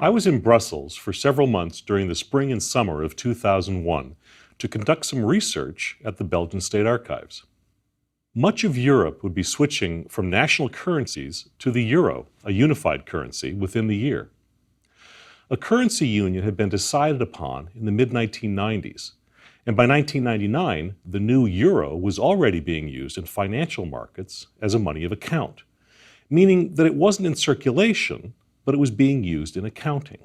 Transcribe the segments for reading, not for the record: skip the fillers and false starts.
I was in Brussels for several months during the spring and summer of 2001 to conduct some research at the Belgian State Archives. Much of Europe would be switching from national currencies to the euro, a unified currency, within the year. A currency union had been decided upon in the mid-1990s, and by 1999, the new euro was already being used in financial markets as a money of account, meaning that it wasn't in circulation, but it was being used in accounting.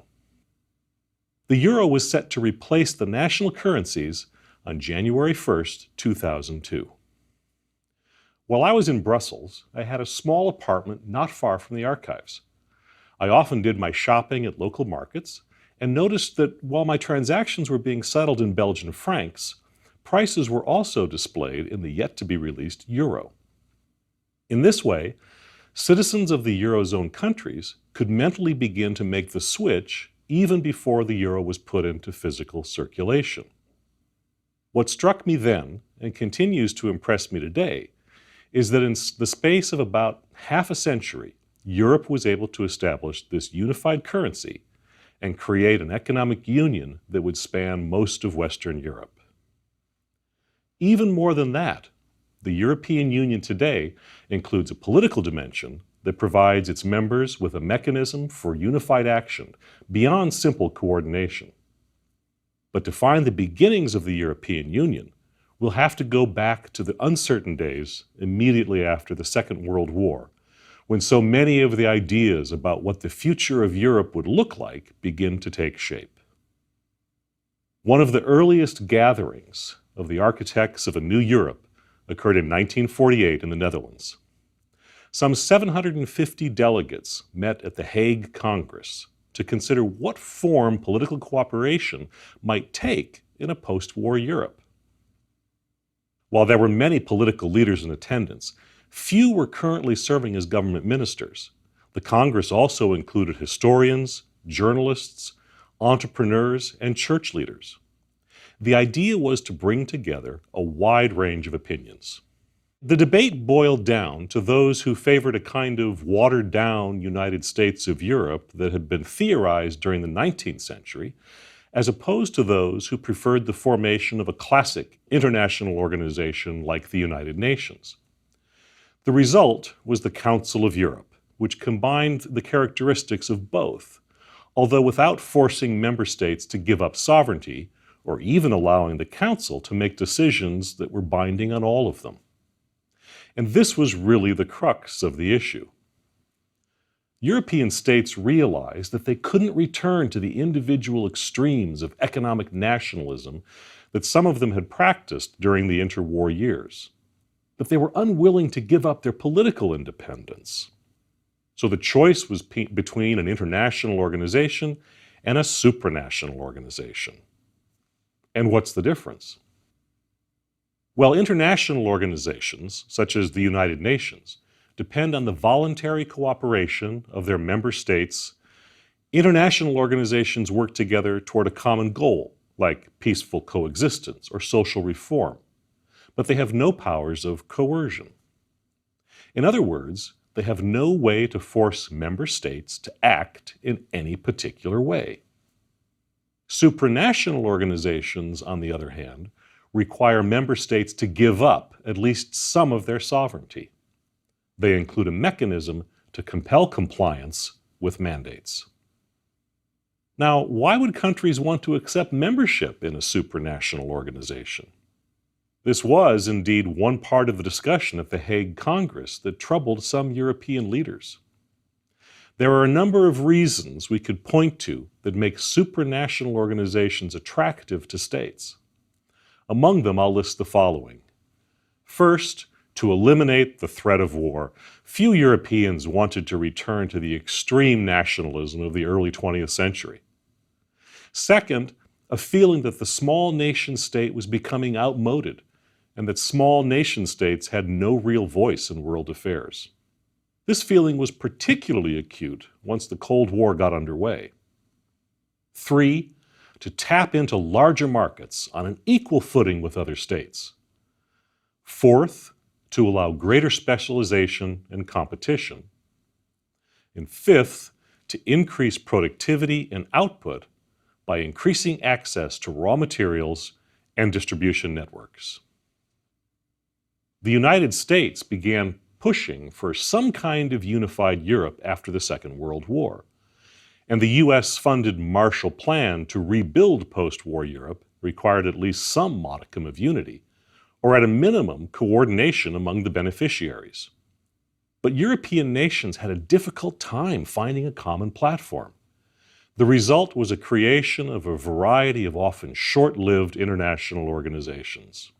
The euro was set to replace the national currencies on January 1st, 2002. While I was in Brussels, I had a small apartment not far from the archives. I often did my shopping at local markets and noticed that while my transactions were being settled in Belgian francs, prices were also displayed in the yet-to-be-released euro. In this way, citizens of the Eurozone countries could mentally begin to make the switch even before the euro was put into physical circulation. What struck me then, and continues to impress me today, is that in the space of about half a century, Europe was able to establish this unified currency and create an economic union that would span most of Western Europe. Even more than that, the European Union today includes a political dimension that provides its members with a mechanism for unified action beyond simple coordination. But to find the beginnings of the European Union, we'll have to go back to the uncertain days immediately after the Second World War, when so many of the ideas about what the future of Europe would look like begin to take shape. One of the earliest gatherings of the architects of a new Europe occurred in 1948 in the Netherlands. Some 750 delegates met at the Hague Congress to consider what form political cooperation might take in a post-war Europe. While there were many political leaders in attendance, few were currently serving as government ministers. The Congress also included historians, journalists, entrepreneurs, and church leaders. The idea was to bring together a wide range of opinions. The debate boiled down to those who favored a kind of watered-down United States of Europe that had been theorized during the 19th century, as opposed to those who preferred the formation of a classic international organization like the United Nations. The result was the Council of Europe, which combined the characteristics of both, although without forcing member states to give up sovereignty or even allowing the Council to make decisions that were binding on all of them. And this was really the crux of the issue. European states realized that they couldn't return to the individual extremes of economic nationalism that some of them had practiced during the interwar years, but they were unwilling to give up their political independence. So the choice was between an international organization and a supranational organization. And what's the difference? Well, international organizations, such as the United Nations, depend on the voluntary cooperation of their member states. International organizations work together toward a common goal, like peaceful coexistence or social reform, but they have no powers of coercion. In other words, they have no way to force member states to act in any particular way. Supranational organizations, on the other hand, require member states to give up at least some of their sovereignty. They include a mechanism to compel compliance with mandates. Now, why would countries want to accept membership in a supranational organization? This was indeed one part of the discussion at the Hague Congress that troubled some European leaders. There are a number of reasons we could point to that make supranational organizations attractive to states. Among them, I'll list the following. First, to eliminate the threat of war. Few Europeans wanted to return to the extreme nationalism of the early 20th century. Second, a feeling that the small nation state was becoming outmoded and that small nation states had no real voice in world affairs. This feeling was particularly acute once the Cold War got underway. 3, to tap into larger markets on an equal footing with other states. 4th, to allow greater specialization and competition. And 5th, to increase productivity and output by increasing access to raw materials and distribution networks. The United States began pushing for some kind of unified Europe after the Second World War, and the US-funded Marshall Plan to rebuild post-war Europe required at least some modicum of unity, or at a minimum, coordination among the beneficiaries. But European nations had a difficult time finding a common platform. The result was a creation of a variety of often short-lived international organizations.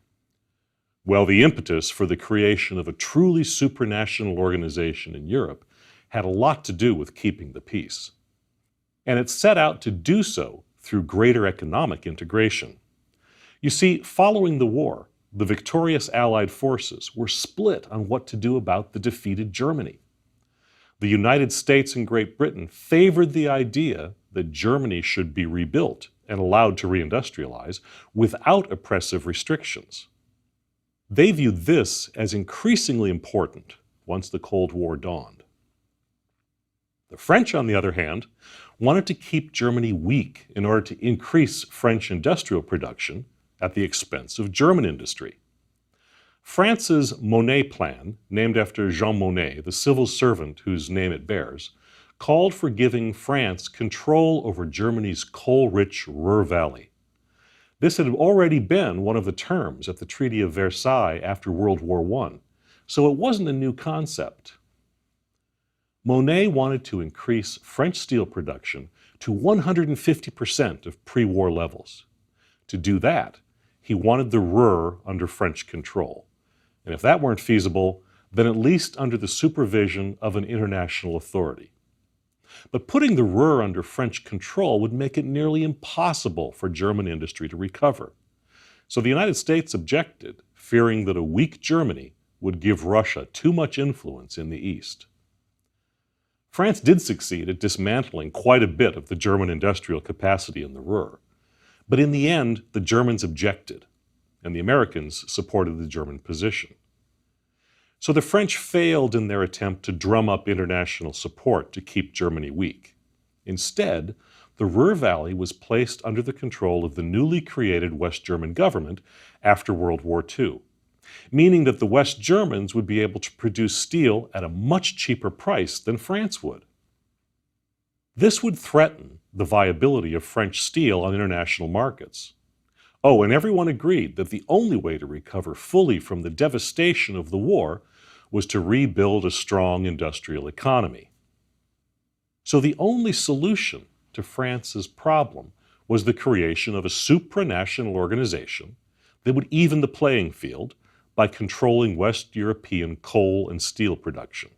Well, the impetus for the creation of a truly supranational organization in Europe had a lot to do with keeping the peace. And it set out to do so through greater economic integration. You see, following the war, the victorious Allied forces were split on what to do about the defeated Germany. The United States and Great Britain favored the idea that Germany should be rebuilt and allowed to reindustrialize without oppressive restrictions. They viewed this as increasingly important once the Cold War dawned. The French, on the other hand, wanted to keep Germany weak in order to increase French industrial production at the expense of German industry. France's Monet Plan, named after Jean Monnet, the civil servant whose name it bears, called for giving France control over Germany's coal-rich Ruhr Valley. This had already been one of the terms at the Treaty of Versailles after World War I, so it wasn't a new concept. Monet wanted to increase French steel production to 150% of pre-war levels. To do that, he wanted the Ruhr under French control. And if that weren't feasible, then at least under the supervision of an international authority. But putting the Ruhr under French control would make it nearly impossible for German industry to recover. So the United States objected, fearing that a weak Germany would give Russia too much influence in the East. France did succeed at dismantling quite a bit of the German industrial capacity in the Ruhr. But in the end, the Germans objected, and the Americans supported the German position. So the French failed in their attempt to drum up international support to keep Germany weak. Instead, the Ruhr Valley was placed under the control of the newly created West German government after World War II, meaning that the West Germans would be able to produce steel at a much cheaper price than France would. This would threaten the viability of French steel on international markets. Oh, and everyone agreed that the only way to recover fully from the devastation of the war was to rebuild a strong industrial economy. So the only solution to France's problem was the creation of a supranational organization that would even the playing field by controlling West European coal and steel production.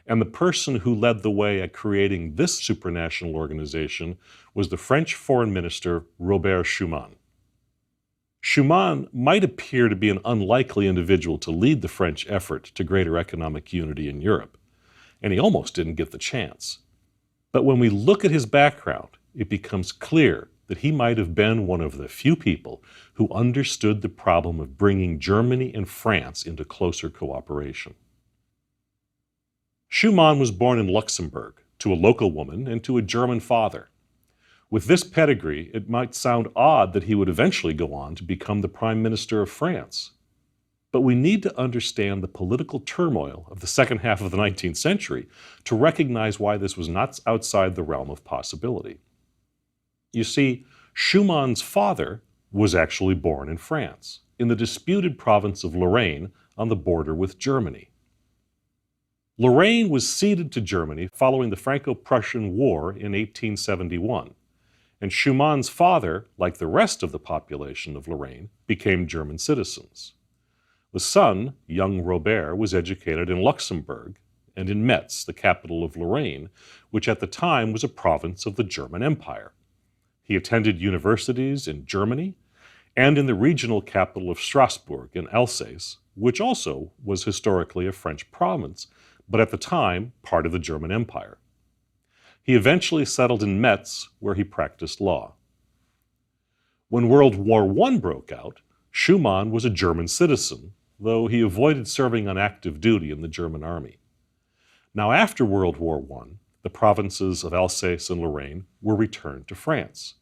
And the person who led the way at creating this supranational organization was the French Foreign Minister Robert Schuman. Schuman might appear to be an unlikely individual to lead the French effort to greater economic unity in Europe, and he almost didn't get the chance. But when we look at his background, it becomes clear that he might have been one of the few people who understood the problem of bringing Germany and France into closer cooperation. Schuman was born in Luxembourg to a local woman and to a German father. With this pedigree, it might sound odd that he would eventually go on to become the Prime Minister of France. But we need to understand the political turmoil of the second half of the 19th century to recognize why this was not outside the realm of possibility. You see, Schumann's father was actually born in France, in the disputed province of Lorraine on the border with Germany. Lorraine was ceded to Germany following the Franco-Prussian War in 1871. And Schumann's father, like the rest of the population of Lorraine, became German citizens. The son, young Robert, was educated in Luxembourg and in Metz, the capital of Lorraine, which at the time was a province of the German Empire. He attended universities in Germany and in the regional capital of Strasbourg in Alsace, which also was historically a French province, but at the time part of the German Empire. He eventually settled in Metz, where he practiced law. When World War I broke out, Schuman was a German citizen, though he avoided serving on active duty in the German army. Now, after World War I, the provinces of Alsace and Lorraine were returned to France.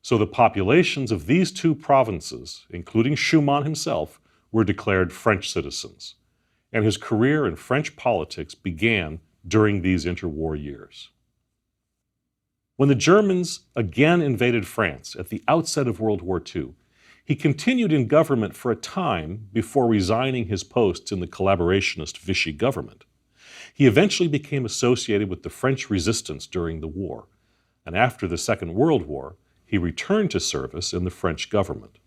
So the populations of these two provinces, including Schumann himself, were declared French citizens, and his career in French politics began during these interwar years. When the Germans again invaded France at the outset of World War II, he continued in government for a time before resigning his post in the collaborationist Vichy government. He eventually became associated with the French resistance during the war, and after the Second World War, he returned to service in the French government.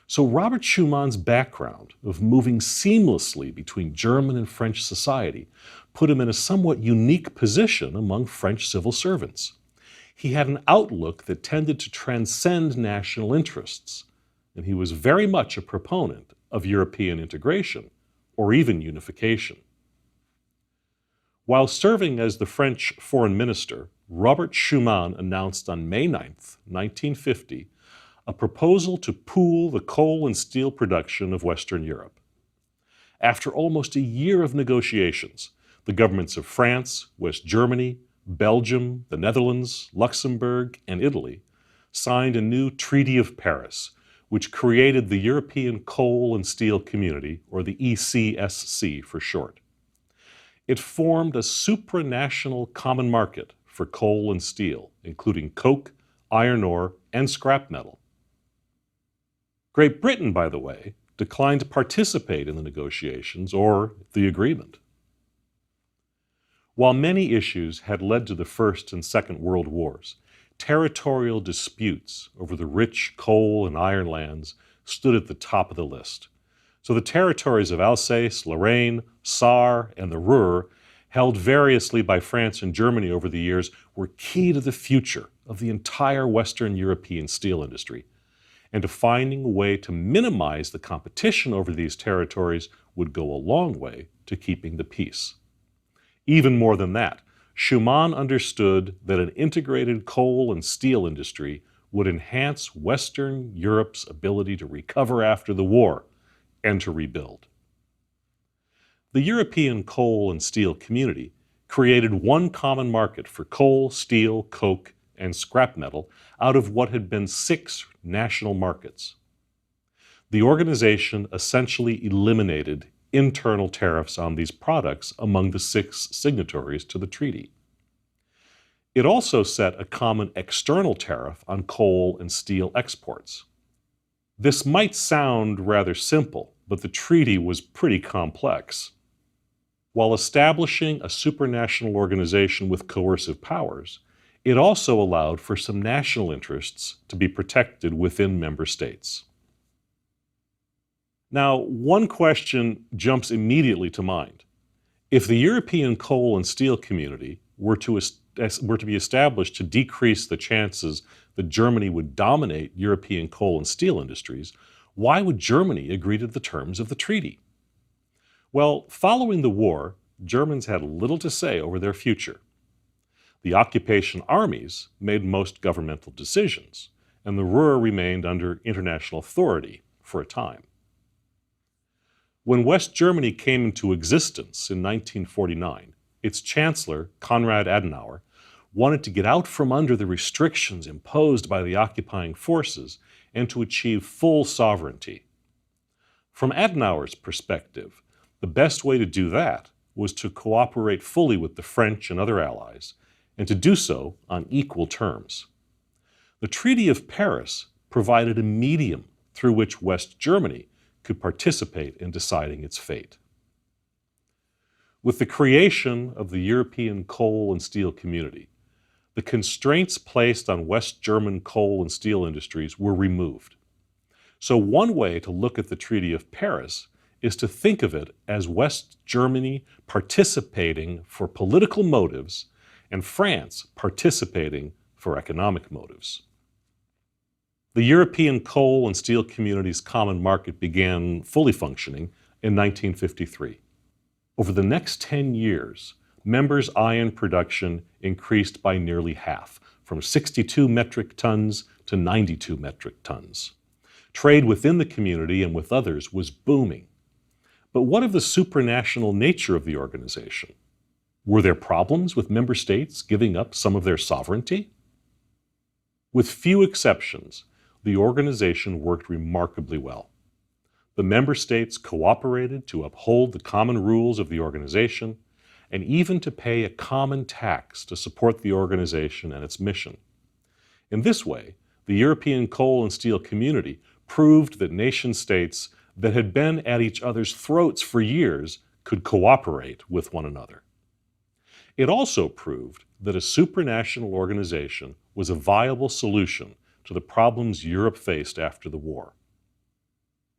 So Robert Schumann's background of moving seamlessly between German and French society put him in a somewhat unique position among French civil servants. He had an outlook that tended to transcend national interests, and he was very much a proponent of European integration, or even unification. While serving as the French foreign minister, Robert Schuman announced on May 9, 1950, a proposal to pool the coal and steel production of Western Europe. After almost a year of negotiations, the governments of France, West Germany, Belgium, the Netherlands, Luxembourg, and Italy signed a new Treaty of Paris, which created the European Coal and Steel Community, or the ECSC for short. It formed a supranational common market for coal and steel, including coke, iron ore, and scrap metal. Great Britain, by the way, declined to participate in the negotiations or the agreement. While many issues had led to the First and Second World Wars, territorial disputes over the rich coal and iron lands stood at the top of the list. So the territories of Alsace, Lorraine, Sarre, and the Ruhr, held variously by France and Germany over the years, were key to the future of the entire Western European steel industry. And to finding a way to minimize the competition over these territories would go a long way to keeping the peace. Even more than that, Schuman understood that an integrated coal and steel industry would enhance Western Europe's ability to recover after the war and to rebuild. The European coal and steel community created one common market for coal, steel, coke, and scrap metal out of what had been 6 national markets. The organization essentially eliminated internal tariffs on these products among the 6 signatories to the treaty. It also set a common external tariff on coal and steel exports. This might sound rather simple, but the treaty was pretty complex. While establishing a supranational organization with coercive powers, it also allowed for some national interests to be protected within member states. Now, one question jumps immediately to mind. If the European coal and steel community were to be established to decrease the chances that Germany would dominate European coal and steel industries, why would Germany agree to the terms of the treaty? Well, following the war, Germans had little to say over their future. The occupation armies made most governmental decisions, and the Ruhr remained under international authority for a time. When West Germany came into existence in 1949, its chancellor, Konrad Adenauer, wanted to get out from under the restrictions imposed by the occupying forces and to achieve full sovereignty. From Adenauer's perspective, the best way to do that was to cooperate fully with the French and other allies, and to do so on equal terms. The Treaty of Paris provided a medium through which West Germany could participate in deciding its fate. With the creation of the European coal and steel community, the constraints placed on West German coal and steel industries were removed. So one way to look at the Treaty of Paris is to think of it as West Germany participating for political motives and France participating for economic motives. The European coal and steel community's common market began fully functioning in 1953. Over the next 10 years, members' iron production increased by nearly half, from 62 metric tons to 92 metric tons. Trade within the community and with others was booming. But what of the supranational nature of the organization? Were there problems with member states giving up some of their sovereignty? With few exceptions, the organization worked remarkably well. The member states cooperated to uphold the common rules of the organization and even to pay a common tax to support the organization and its mission. In this way, the European coal and steel community proved that nation-states that had been at each other's throats for years could cooperate with one another. It also proved that a supranational organization was a viable solution to the problems Europe faced after the war.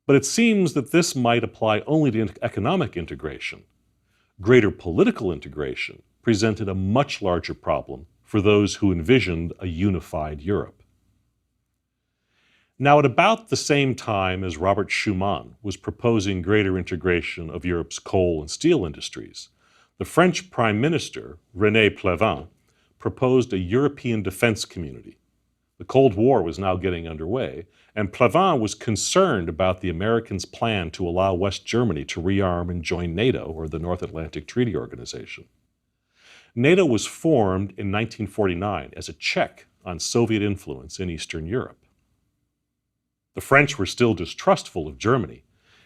But it seems that this might apply only to economic integration. Greater political integration presented a much larger problem for those who envisioned a unified Europe. Now, at about the same time as Robert Schuman was proposing greater integration of Europe's coal and steel industries, the French Prime Minister, René Pleven, proposed a European defense community. The Cold War was now getting underway, and Pleven was concerned about the Americans' plan to allow West Germany to rearm and join NATO, or the North Atlantic Treaty Organization. NATO was formed in 1949 as a check on Soviet influence in Eastern Europe. The French were still distrustful of Germany,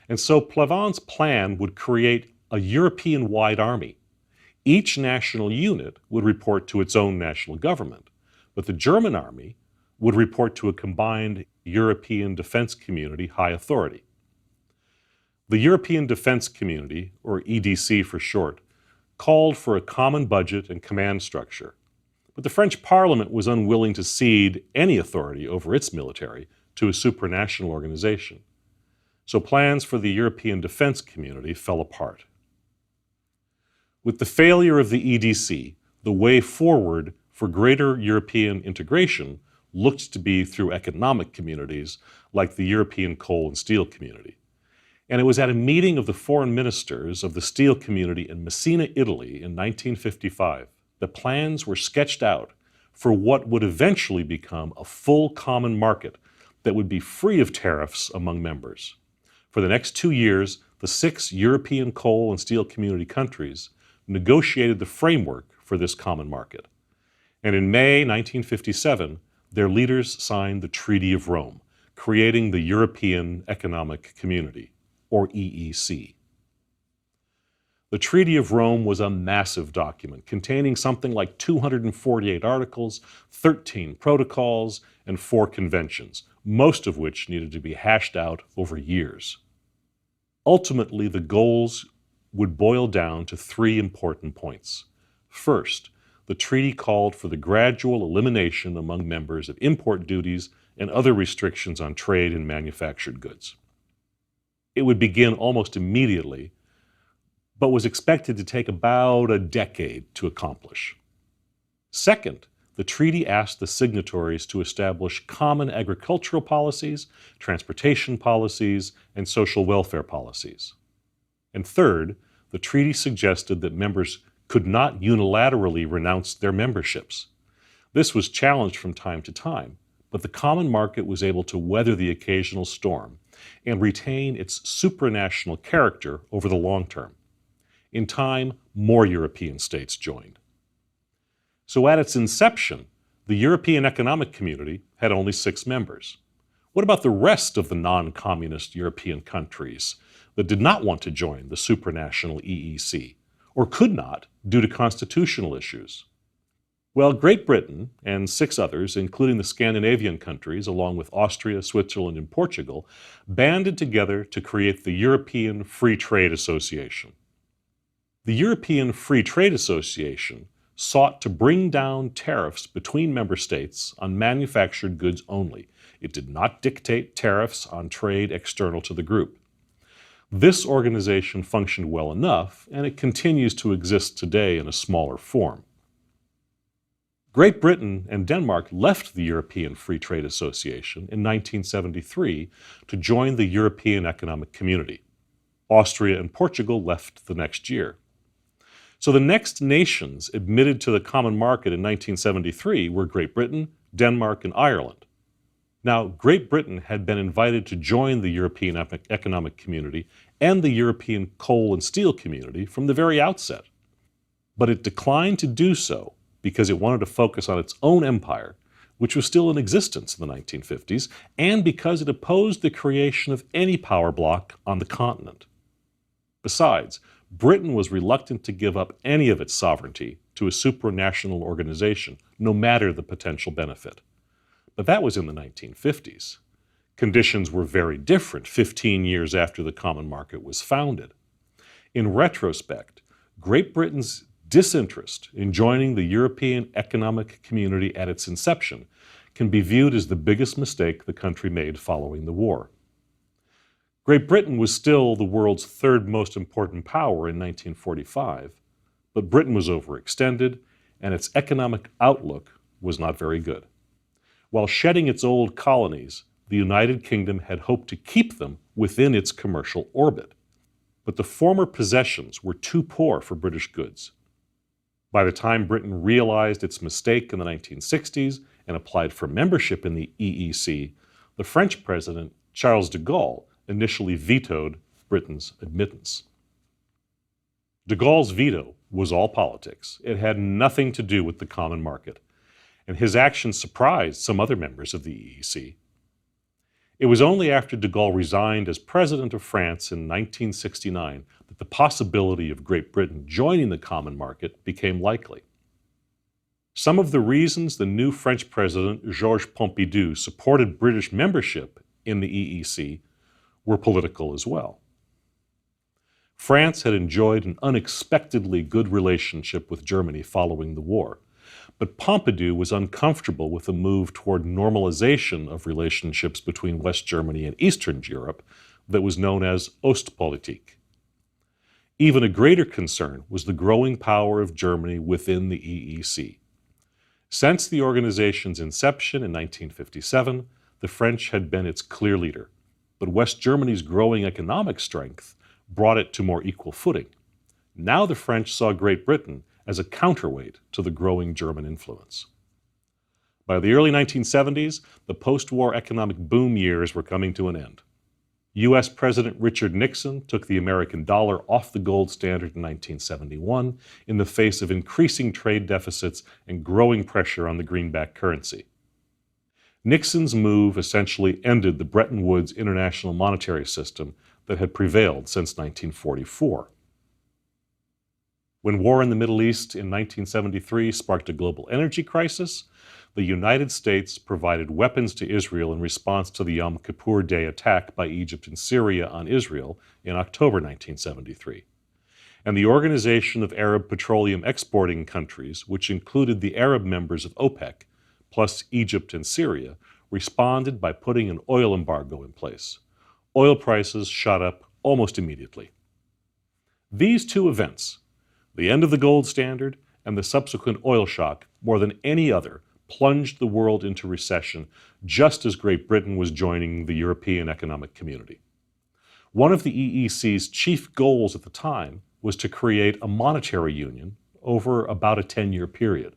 and so Pleven's plan would create a European-wide army. Each national unit would report to its own national government, but the German army would report to a combined European Defense Community high authority. The European Defense Community, or EDC for short, called for a common budget and command structure, but the French Parliament was unwilling to cede any authority over its military to a supranational organization. So plans for the European Defense Community fell apart. With the failure of the EDC, the way forward for greater European integration looked to be through economic communities like the European Coal and Steel Community. And it was at a meeting of the foreign ministers of the steel community in Messina, Italy in 1955 that plans were sketched out for what would eventually become a full common market that would be free of tariffs among members. For the next 2 years, the 6 European coal and steel community countries negotiated the framework for this common market. And in May 1957, their leaders signed the Treaty of Rome, creating the European Economic Community, or EEC. The Treaty of Rome was a massive document containing something like 248 articles, 13 protocols, and 4 conventions, most of which needed to be hashed out over years. Ultimately, the goals would boil down to 3 important points. First, the treaty called for the gradual elimination among members of import duties and other restrictions on trade in manufactured goods. It would begin almost immediately, but was expected to take about a decade to accomplish. Second, the treaty asked the signatories to establish common agricultural policies, transportation policies, and social welfare policies. And third, the treaty suggested that members could not unilaterally renounce their memberships. This was challenged from time to time, but the common market was able to weather the occasional storm and retain its supranational character over the long term. In time, more European states joined. So at its inception, the European Economic Community had only 6 members. What about the rest of the non-communist European countries that did not want to join the supranational EEC, or could not due to constitutional issues? Well, Great Britain and 6 others, including the Scandinavian countries, along with Austria, Switzerland, and Portugal, banded together to create the European Free Trade Association. The European Free Trade Association sought to bring down tariffs between member states on manufactured goods only. It did not dictate tariffs on trade external to the group. This organization functioned well enough, and it continues to exist today in a smaller form. Great Britain and Denmark left the European Free Trade Association in 1973 to join the European Economic Community. Austria and Portugal left the next year. So the next nations admitted to the common market in 1973 were Great Britain, Denmark, and Ireland. Now, Great Britain had been invited to join the European Economic Community and the European Coal and Steel Community from the very outset. But it declined to do so because it wanted to focus on its own empire, which was still in existence in the 1950s, and because it opposed the creation of any power bloc on the continent. Besides, Britain was reluctant to give up any of its sovereignty to a supranational organization, no matter the potential benefit. But that was in the 1950s. Conditions were very different 15 years after the common market was founded. In retrospect, Great Britain's disinterest in joining the European Economic Community at its inception can be viewed as the biggest mistake the country made following the war. Great Britain was still the world's third most important power in 1945, but Britain was overextended and its economic outlook was not very good. While shedding its old colonies, the United Kingdom had hoped to keep them within its commercial orbit. But the former possessions were too poor for British goods. By the time Britain realized its mistake in the 1960s and applied for membership in the EEC, the French president, Charles de Gaulle, initially vetoed Britain's admittance. De Gaulle's veto was all politics. It had nothing to do with the common market, and his actions surprised some other members of the EEC. It was only after de Gaulle resigned as president of France in 1969 that the possibility of Great Britain joining the common market became likely. Some of the reasons the new French president, Georges Pompidou, supported British membership in the EEC were political as well. France had enjoyed an unexpectedly good relationship with Germany following the war, but Pompidou was uncomfortable with a move toward normalization of relationships between West Germany and Eastern Europe that was known as Ostpolitik. Even a greater concern was the growing power of Germany within the EEC. Since the organization's inception in 1957, the French had been its clear leader, but West Germany's growing economic strength brought it to more equal footing. Now the French saw Great Britain as a counterweight to the growing German influence. By the early 1970s, the post-war economic boom years were coming to an end. U.S. President Richard Nixon took the American dollar off the gold standard in 1971 in the face of increasing trade deficits and growing pressure on the greenback currency. Nixon's move essentially ended the Bretton Woods international monetary system that had prevailed since 1944. When war in the Middle East in 1973 sparked a global energy crisis, the United States provided weapons to Israel in response to the Yom Kippur Day attack by Egypt and Syria on Israel in October 1973. And the Organization of Arab Petroleum Exporting Countries, which included the Arab members of OPEC, plus Egypt and Syria, responded by putting an oil embargo in place. Oil prices shot up almost immediately. These two events, the end of the gold standard and the subsequent oil shock, more than any other, plunged the world into recession just as Great Britain was joining the European Economic Community. One of the EEC's chief goals at the time was to create a monetary union over about a 10-year period.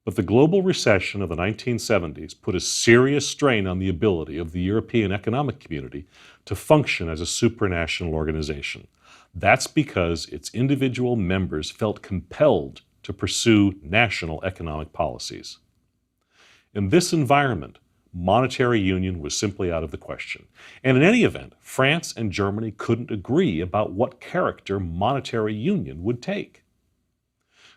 But the global recession of the 1970s put a serious strain on the ability of the European Economic Community to function as a supranational organization. That's because its individual members felt compelled to pursue national economic policies. In this environment, monetary union was simply out of the question. And in any event, France and Germany couldn't agree about what character monetary union would take.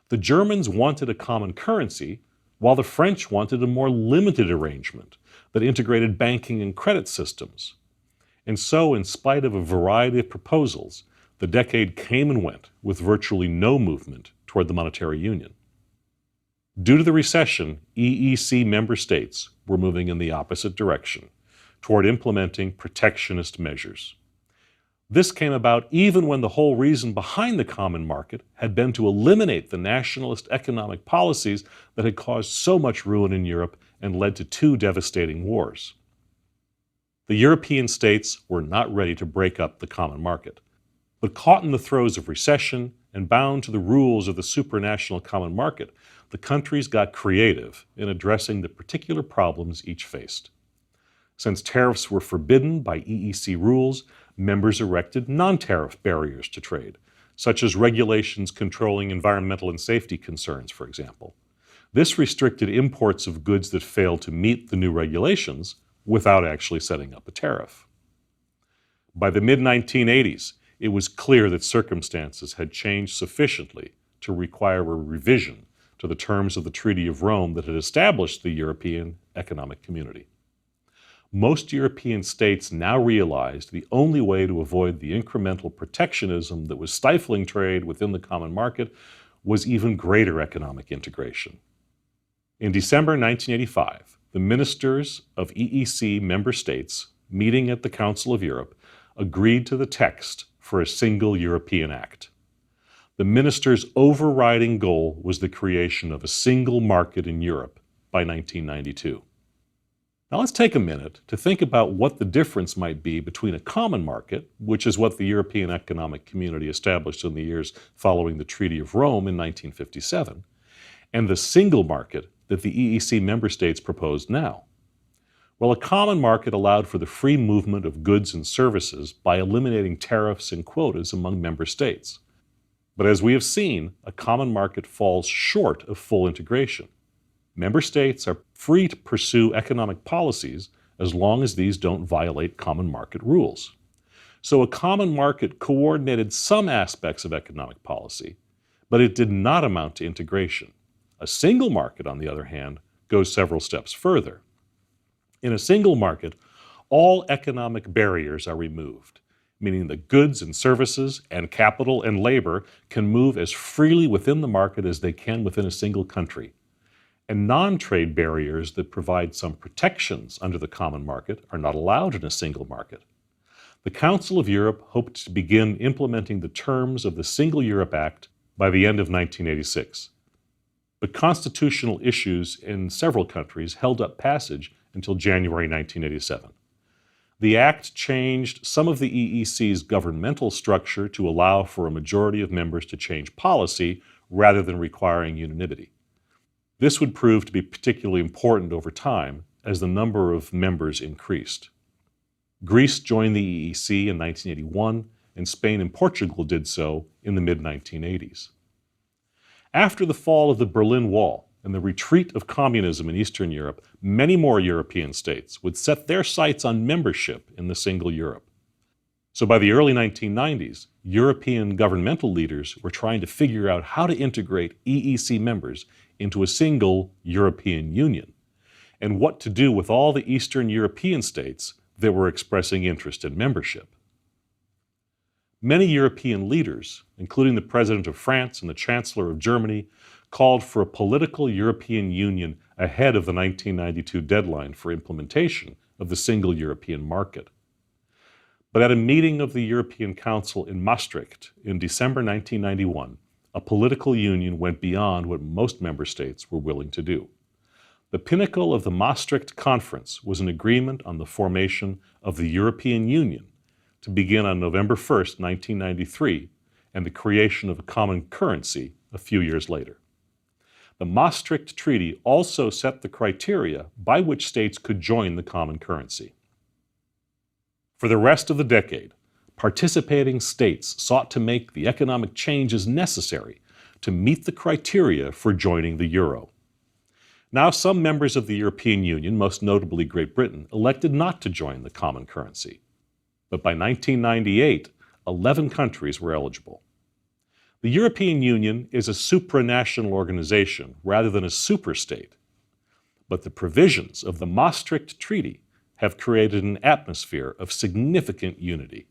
The Germans wanted a common currency, while the French wanted a more limited arrangement that integrated banking and credit systems. And so, in spite of a variety of proposals, the decade came and went with virtually no movement toward the monetary union. Due to the recession, EEC member states were moving in the opposite direction, toward implementing protectionist measures. This came about even when the whole reason behind the common market had been to eliminate the nationalist economic policies that had caused so much ruin in Europe and led to two devastating wars. The European states were not ready to break up the common market, but caught in the throes of recession and bound to the rules of the supranational common market, the countries got creative in addressing the particular problems each faced. Since tariffs were forbidden by EEC rules, members erected non-tariff barriers to trade, such as regulations controlling environmental and safety concerns, for example. This restricted imports of goods that failed to meet the new regulations without actually setting up a tariff. By the mid-1980s, it was clear that circumstances had changed sufficiently to require a revision to the terms of the Treaty of Rome that had established the European Economic Community. Most European states now realized the only way to avoid the incremental protectionism that was stifling trade within the common market was even greater economic integration. In December 1985, the ministers of EEC member states, meeting at the Council of Europe, agreed to the text for a single European Act. The ministers' overriding goal was the creation of a single market in Europe by 1992. Now let's take a minute to think about what the difference might be between a common market, which is what the European Economic Community established in the years following the Treaty of Rome in 1957, and the single market that the EEC member states proposed now. Well, a common market allowed for the free movement of goods and services by eliminating tariffs and quotas among member states. But as we have seen, a common market falls short of full integration. Member states are free to pursue economic policies as long as these don't violate common market rules. So a common market coordinated some aspects of economic policy, but it did not amount to integration. A single market, on the other hand, goes several steps further. In a single market, all economic barriers are removed, meaning that goods and services and capital and labor can move as freely within the market as they can within a single country. And non-trade barriers that provide some protections under the common market are not allowed in a single market. The Council of Europe hoped to begin implementing the terms of the Single Europe Act by the end of 1986. But constitutional issues in several countries held up passage until January 1987. The Act changed some of the EEC's governmental structure to allow for a majority of members to change policy rather than requiring unanimity. This would prove to be particularly important over time as the number of members increased. Greece joined the EEC in 1981, and Spain and Portugal did so in the mid-1980s. After the fall of the Berlin Wall and the retreat of communism in Eastern Europe, many more European states would set their sights on membership in the single Europe. So by the early 1990s, European governmental leaders were trying to figure out how to integrate EEC members into a single European Union, and what to do with all the Eastern European states that were expressing interest in membership. Many European leaders, including the President of France and the Chancellor of Germany, called for a political European Union ahead of the 1992 deadline for implementation of the single European market. But at a meeting of the European Council in Maastricht in December 1991, a political union went beyond what most member states were willing to do. The pinnacle of the Maastricht Conference was an agreement on the formation of the European Union to begin on November 1, 1993, and the creation of a common currency a few years later. The Maastricht Treaty also set the criteria by which states could join the common currency. For the rest of the decade, participating states sought to make the economic changes necessary to meet the criteria for joining the euro. Now, some members of the European Union, most notably Great Britain, elected not to join the common currency. But by 1998, 11 countries were eligible. The European Union is a supranational organization rather than a superstate. But the provisions of the Maastricht Treaty have created an atmosphere of significant unity.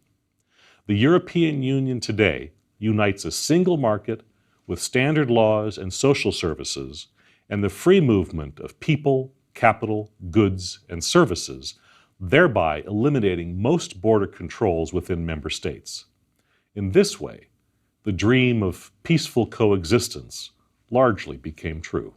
The European Union today unites a single market with standard laws and social services and the free movement of people, capital, goods, and services, thereby eliminating most border controls within member states. In this way, the dream of peaceful coexistence largely became true.